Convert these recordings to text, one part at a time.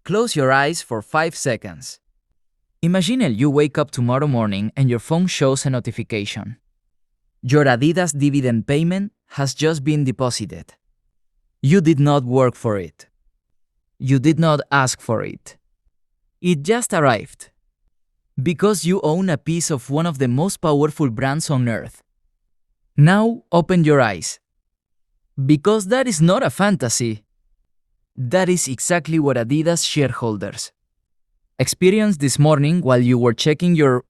Close your eyes for 5 seconds. Imagine you wake up tomorrow morning and your phone shows a notification. Your Adidas dividend payment has just been deposited. You did not work for it. You did not ask for it. It just arrived. Because you own a piece of one of the most powerful brands on earth. Now open your eyes. Because that is not a fantasy. That is exactly what Adidas shareholders experienced this morning while you were checking your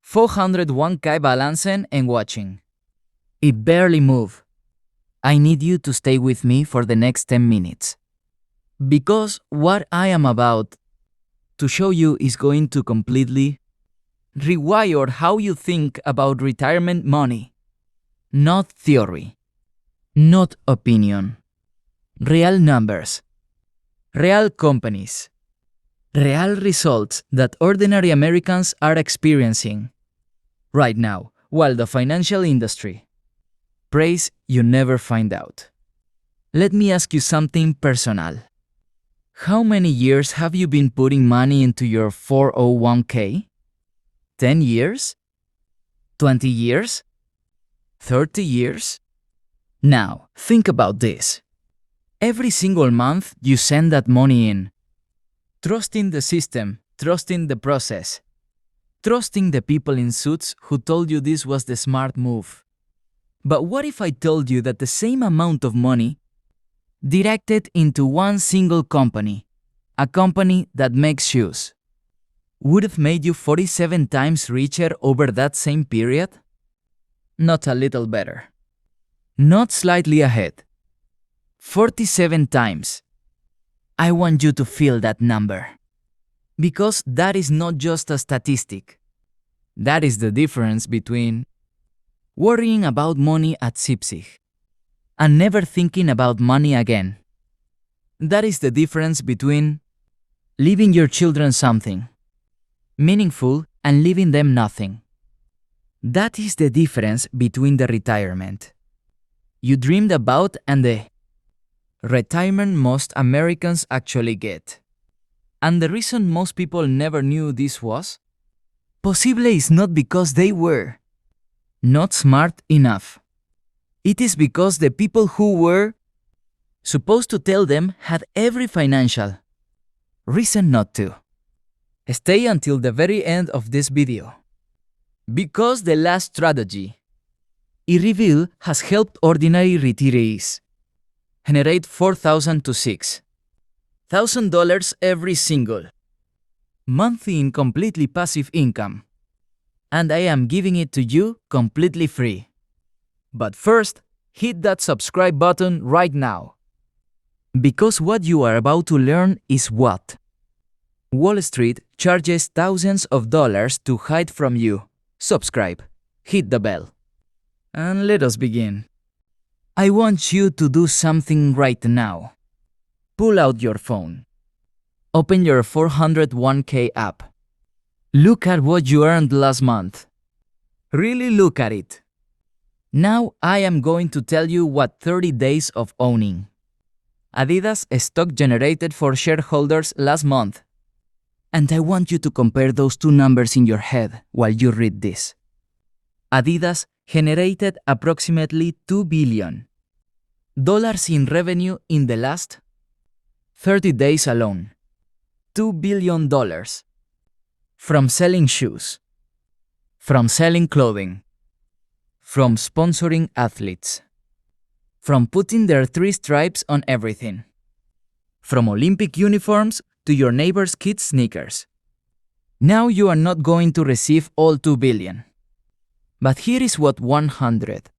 401k balance and watching. It barely moved. I need you to stay with me for the next 10 minutes. Because what I am about to show you is going to completely rewire how you think about retirement money. Not theory. Not opinion. Real numbers. Real companies. Real results that ordinary Americans are experiencing right now, while the financial industry prays you never find out. Let me ask you something personal. How many years have you been putting money into your 401k? 10 years? 20 years? 30 years? Now, think about this. Every single month you send that money in. Trusting the system, trusting the process, trusting the people in suits who told you this was the smart move. But what if I told you that the same amount of money directed into one single company, a company that makes shoes, would have made you 47 times richer over that same period? Not a little better. Not slightly ahead. 47 times. I want you to feel that number. Because that is not just a statistic. That is the difference between worrying about money at Sipsig and never thinking about money again. That is the difference between leaving your children something meaningful and leaving them nothing. That is the difference between the retirement you dreamed about and the retirement most Americans actually get. And the reason most people never knew this was possible is not because they were not smart enough. It is because the people who were supposed to tell them had every financial reason not to. Stay until the very end of this video. Because the last strategy I reveal has helped ordinary retirees generate $4,000 to $6,000 every single month in completely passive income. And I am giving it to you completely free. But first, hit that subscribe button right now. Because what you are about to learn is what Wall Street charges thousands of dollars to hide from you. Subscribe, hit the bell, and let us begin. I want you to do something right now. Pull out your phone. Open your 401k app. Look at what you earned last month. Really look at it. Now I am going to tell you what 30 days of owning Adidas stock generated for shareholders last month. And I want you to compare those two numbers in your head while you read this. Adidas generated approximately $2 billion in revenue in the last 30 days alone. $2 billion. From selling shoes. From selling clothing. From sponsoring athletes. From putting their 3 stripes on everything. From Olympic uniforms to your neighbor's kids' sneakers. Now you are not going to receive all $2 billion. But here is what 100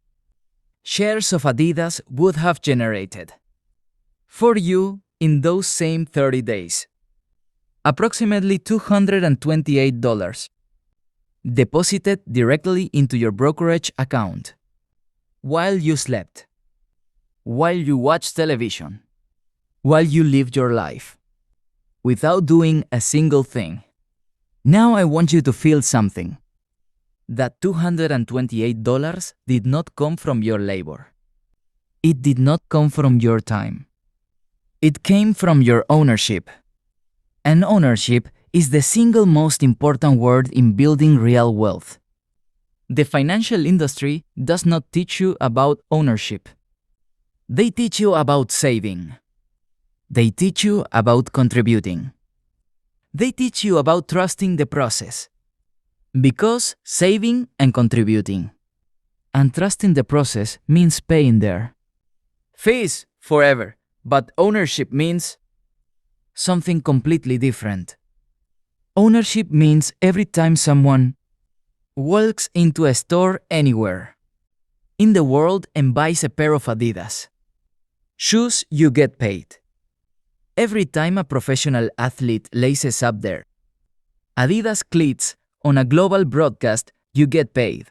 shares of Adidas would have generated for you in those same 30 days. Approximately $228 deposited directly into your brokerage account while you slept, while you watched television, while you lived your life, without doing a single thing. Now I want you to feel something. That $228 did not come from your labor. It did not come from your time. It came from your ownership. And ownership is the single most important word in building real wealth. The financial industry does not teach you about ownership. They teach you about saving. They teach you about contributing. They teach you about trusting the process. Because saving and contributing and trusting the process means paying there. Fees forever, but ownership means something completely different. Ownership means every time someone walks into a store anywhere in the world and buys a pair of Adidas shoes, you get paid. Every time a professional athlete laces up their Adidas cleats on a global broadcast, you get paid.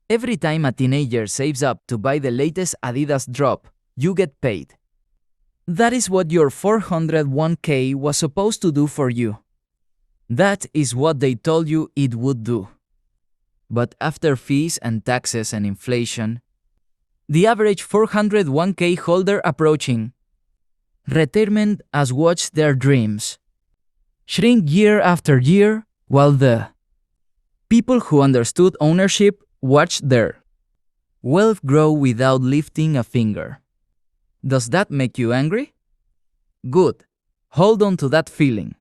Every time a teenager saves up to buy the latest Adidas drop, you get paid. That is what your 401k was supposed to do for you. That is what they told you it would do. But after fees and taxes and inflation, the average 401k holder approaching retirement has watched their dreams shrink year after year, while the people who understood ownership watched their wealth grow without lifting a finger. Does that make you angry? Good. Hold on to that feeling.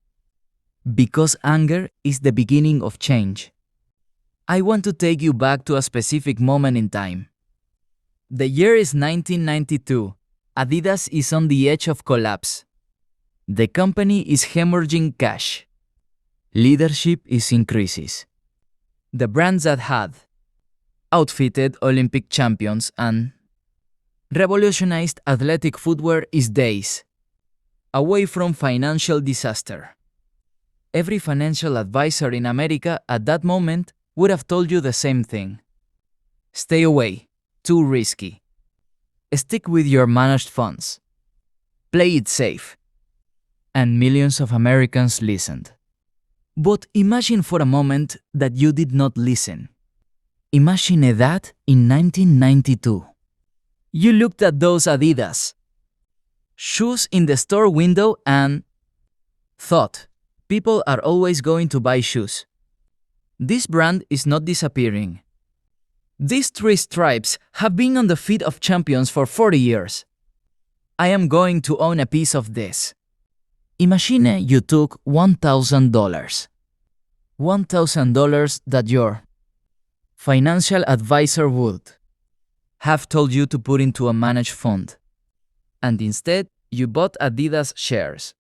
Because anger is the beginning of change. I want to take you back to a specific moment in time. The year is 1992. Adidas is on the edge of collapse. The company is hemorrhaging cash. Leadership is in crisis. The brands that had outfitted Olympic champions and revolutionized athletic footwear is days away from financial disaster. Every financial advisor in America at that moment would have told you the same thing. Stay away. Too risky. Stick with your managed funds. Play it safe. And millions of Americans listened. But imagine for a moment that you did not listen. Imagine that in 1992. You looked at those Adidas shoes in the store window and thought, people are always going to buy shoes. This brand is not disappearing. These three stripes have been on the feet of champions for 40 years. I am going to own a piece of this. Imagine you took $1,000. $1,000 that your financial advisor would have told you to put into a managed fund. And instead, you bought Adidas shares.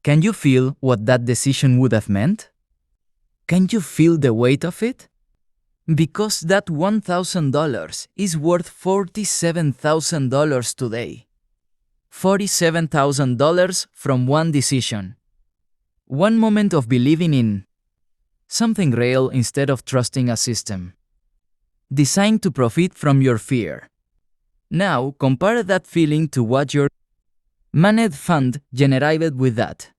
Can you feel what that decision would have meant? Can you feel the weight of it? Because that $1,000 is worth $47,000 today. $47,000 from one decision. One moment of believing in something real instead of trusting a system designed to profit from your fear. Now, compare that feeling to what your managed fund generated with that